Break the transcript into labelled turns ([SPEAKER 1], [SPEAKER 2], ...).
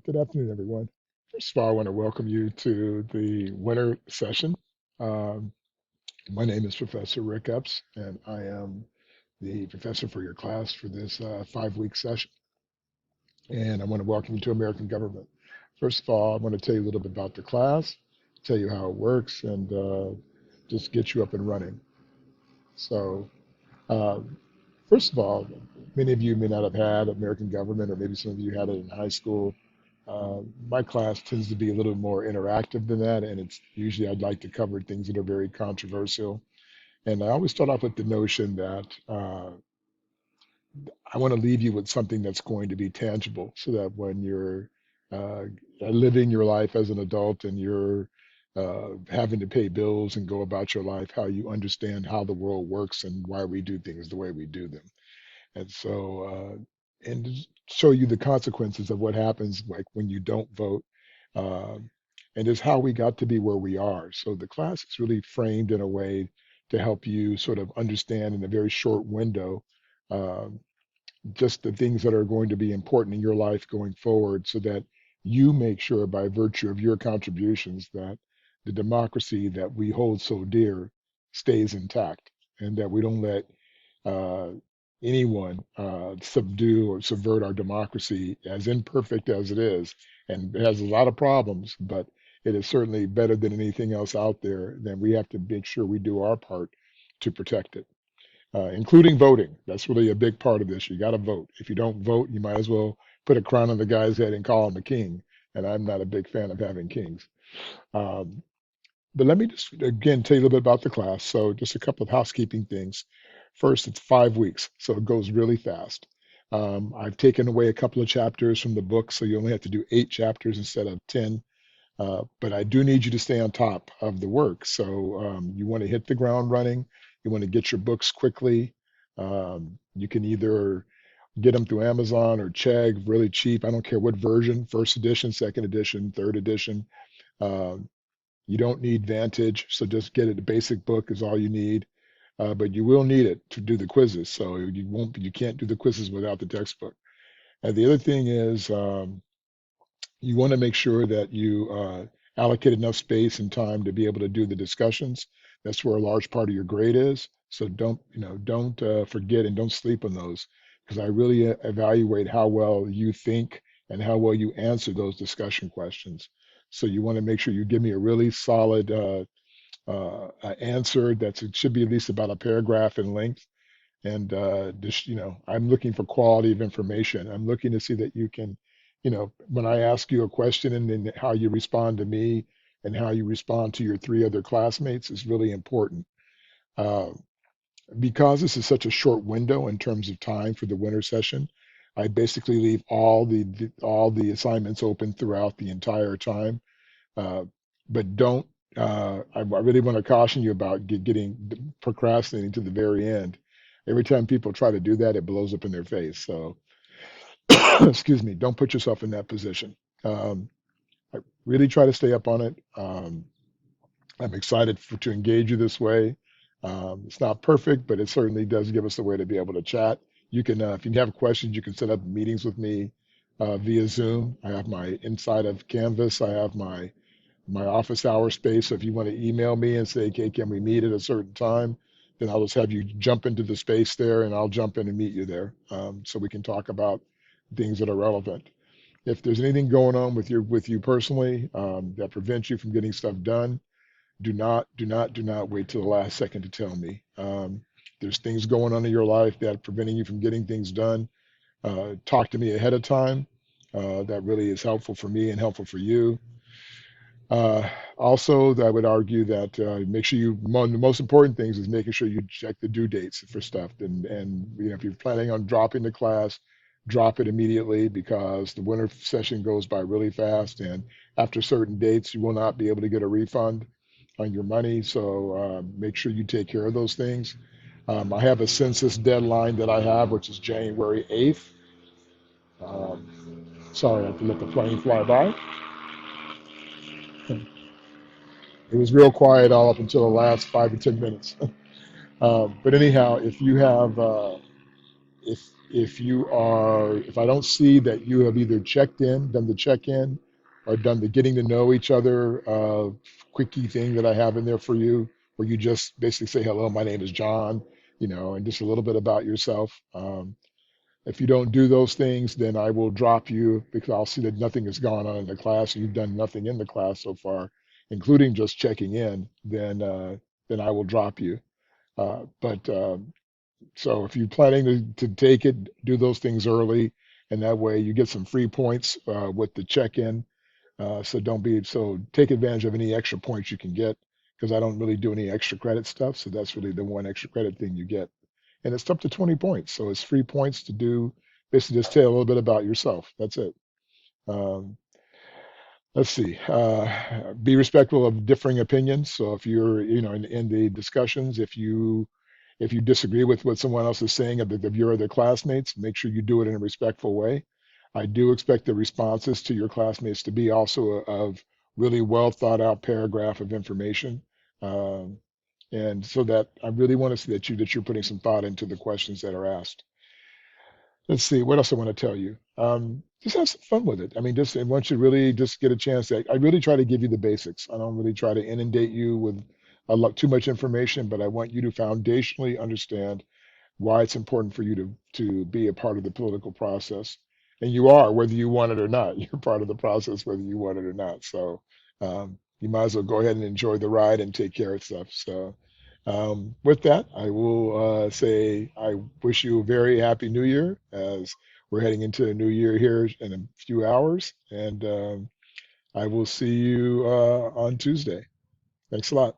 [SPEAKER 1] Good afternoon, everyone. First of all, I want to welcome you to the winter session. Um, my name is Professor Rick Epps, and I am the professor for your class for this 5 week session. And I want to welcome you to American government. First of all, I want to tell you a little bit about the class, tell you how it works, and just get you up and running. So, uh, first of all, many of you may not have had American government, or maybe some of you had it in high school. My class tends to be a little more interactive than that, and it's usually I'd like to cover things that are very controversial. And I always start off with the notion that I want to leave you with something that's going to be tangible, so that when you're uh, living your life as an adult and you're having to pay bills and go about your life, how you understand how the world works and why we do things the way we do them. And so, and just show you the consequences of what happens, like when you don't vote, um, and just how we got to be where we are. So the class is really framed in a way to help you sort of understand in a very short window, um, just the things that are going to be important in your life going forward, so that you make sure by virtue of your contributions that the democracy that we hold so dear stays intact, and that we don't let uh, anyone subdue or subvert our democracy, as imperfect as it is. And it has a lot of problems, but it is certainly better than anything else out there. Then we have to make sure we do our part to protect it, including voting. That's really a big part of this. You got to vote. If you don't vote, you might as well put a crown on the guy's head and call him a king. And I'm not a big fan of having kings. Um, but let me just again tell you a little bit about the class. So just a couple of housekeeping things. First, it's 5 weeks, so it goes really fast. I've taken away a couple of chapters from the book, so you only have to do 8 chapters instead of 10. But I do need you to stay on top of the work. So you want to hit the ground running. You want to get your books quickly. You can either get them through Amazon or Chegg, really cheap. I don't care what version, first edition, second edition, third edition. Um, you don't need Vantage, so just get it. The basic book is all you need, but you will need it to do the quizzes. So you can't do the quizzes without the textbook. And the other thing is, you want to make sure that you allocate enough space and time to be able to do the discussions. That's where a large part of your grade is. So don't forget and don't sleep on those, because I really evaluate how well you think and how well you answer those discussion questions. So you want to make sure you give me a really solid answer that's it should be at least about a paragraph in length. And just, I'm looking for quality of information. I'm looking to see that you can, when I ask you a question, and then how you respond to me and how you respond to your three other classmates is really important. Uh, because this is such a short window in terms of time for the winter session, I basically leave all the assignments open throughout the entire time. Uh, but don't. I really want to caution you about getting procrastinating to the very end. Every time people try to do that, it blows up in their face. So, excuse me, don't put yourself in that position. I really try to stay up on it. I'm excited to engage you this way. It's not perfect, but it certainly does give us a way to be able to chat. You can, if you have questions, you can set up meetings with me via Zoom. I have my inside of Canvas. I have my office hour space. So if you want to email me and say, okay, can we meet at a certain time? Then I'll just have you jump into the space there, and I'll jump in and meet you there, so we can talk about things that are relevant. If there's anything going on with you personally, that prevents you from getting stuff done, do not wait till the last second to tell me. There's things going on in your life that are preventing you from getting things done. Talk to me ahead of time. That really is helpful for me and helpful for you. Also, I would argue that make sure one of the most important things is making sure you check the due dates for stuff. And if you're planning on dropping the class, drop it immediately, because the winter session goes by really fast. And after certain dates, you will not be able to get a refund on your money. So make sure you take care of those things. I have a census deadline that I have, which is January 8th. Um, Sorry, I have to let the plane fly by. It was real quiet all up until the last 5 to 10 minutes. But anyhow, if if I don't see that you have either checked in, done the check-in, or done the getting to know each other quickie thing that I have in there for you, where you just basically say, hello, my name is John, and just a little bit about yourself. If you don't do those things, then I will drop you because I'll see that nothing has gone on in the class. You've done nothing in the class so far, including just checking in. Then I will drop you. But so if you're planning to take it, do those things early, and that way you get some free points with the check-in. So don't be so take advantage of any extra points you can get because I don't really do any extra credit stuff. So that's really the one extra credit thing you get, and it's up to 20 points. So it's free points to do basically just tell a little bit about yourself. That's it. Um, let's see. Be respectful of differing opinions. So if you're, in the discussions, if you disagree with what someone else is saying of your other classmates, make sure you do it in a respectful way. I do expect the responses to your classmates to be also of really well thought out paragraph of information. Um, and so that I really want to see that you're putting some thought into the questions that are asked. Let's see what else I want to tell you. Just have some fun with it. I mean, just and once you really just get a chance, I really try to give you the basics. I don't really try to inundate you with a lot too much information, but I want you to foundationally understand why it's important for you to be a part of the political process. And you are, whether you want it or not. You're part of the process, whether you want it or not. So you might as well go ahead and enjoy the ride and take care of stuff. So with that, I will say I wish you a very happy New Year as we're heading into a new year here in a few hours. And I will see you on Tuesday. Thanks a lot.